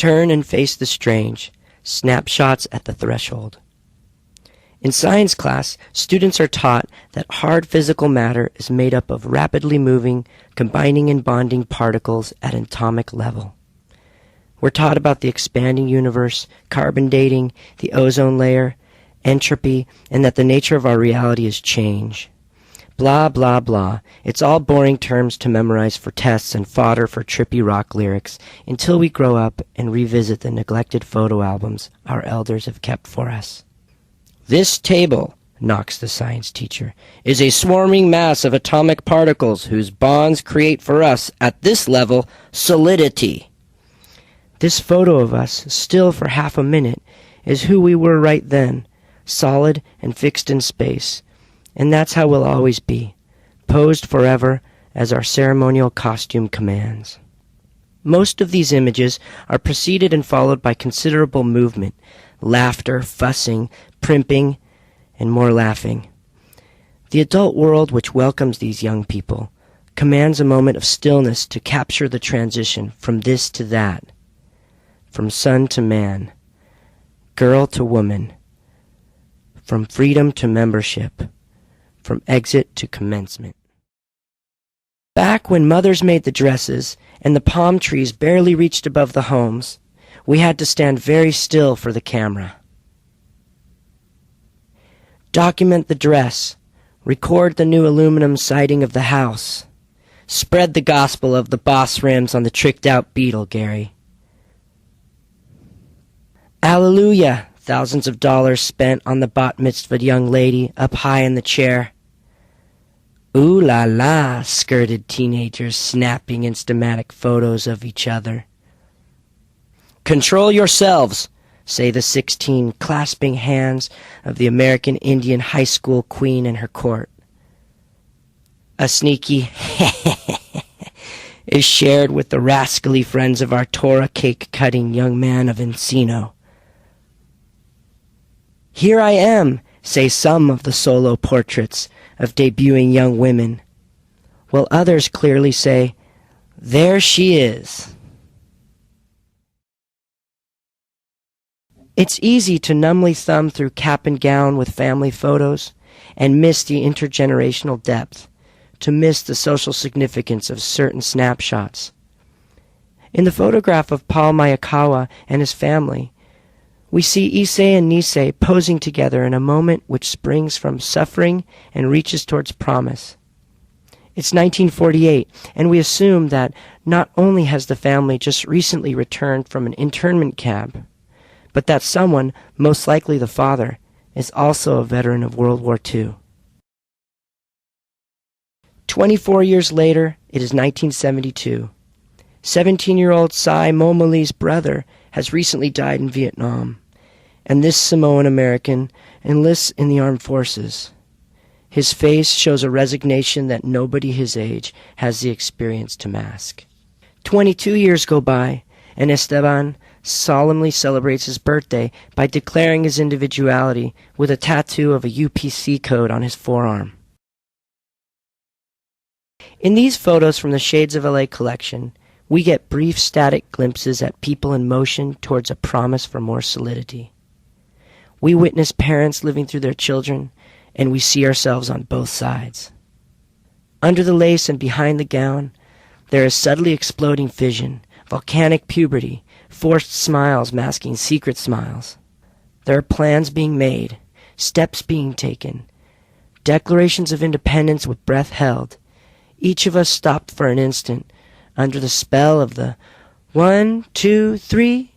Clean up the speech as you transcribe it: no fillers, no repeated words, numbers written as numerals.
Turn and face the strange. Snapshots at the threshold. In science class, students are taught that hard physical matter is made up of rapidly moving, combining and bonding particles at an atomic level. We're taught about the expanding universe, carbon dating, the ozone layer, entropy, and that the nature of our reality is change. Blah, blah, blah. It's all boring terms to memorize for tests and fodder for trippy rock lyrics until we grow up and revisit the neglected photo albums our elders have kept for us. This table, knocks the science teacher, is a swarming mass of atomic particles whose bonds create for us, at this level, solidity. This photo of us, still for half a minute, is who we were right then, solid and fixed in space. And that's how we'll always be, posed forever as our ceremonial costume commands. Most of these images are preceded and followed by considerable movement, laughter, fussing, primping, and more laughing. The adult world which welcomes these young people commands a moment of stillness to capture the transition from this to that, from son to man, girl to woman, from freedom to membership, from exit to commencement. Back when mothers made the dresses and the palm trees barely reached above the homes, we had to stand very still for the camera. Document the dress. Record the new aluminum siding of the house. Spread the gospel of the boss rims on the tricked-out Beetle, Gary. Alleluia! Thousands of dollars spent on the bat mitzvah young lady up high in the chair. Ooh la la, skirted teenagers snapping Instamatic photos of each other. Control yourselves, say the 16 clasping hands of the American Indian high school queen and her court. A sneaky is shared with the rascally friends of our Torah cake-cutting young man of Encino. Here I am, say some of the solo portraits of debuting young women, while others clearly say, there she is. It's easy to numbly thumb through cap and gown with family photos and miss the intergenerational depth, to miss the social significance of certain snapshots. In the photograph of Paul Mayakawa and his family, we see Issei and Nisei posing together in a moment which springs from suffering and reaches towards promise. It's 1948, and we assume that not only has the family just recently returned from an internment camp, but that someone, most likely the father, is also a veteran of World War II. 24 years later, it is 1972. 17-year-old Sai Momoli's brother has recently died in Vietnam, and this Samoan American enlists in the armed forces. His face shows a resignation that nobody his age has the experience to mask. 22 years go by, and Esteban solemnly celebrates his birthday by declaring his individuality with a tattoo of a UPC code on his forearm. In these photos from the Shades of LA collection, we get brief static glimpses at people in motion towards a promise for more solidity. We witness parents living through their children, and we see ourselves on both sides. Under the lace and behind the gown, there is subtly exploding fission, volcanic puberty, forced smiles masking secret smiles. There are plans being made, steps being taken, declarations of independence with breath held. Each of us stopped for an instant under the spell of the 1, 2, 3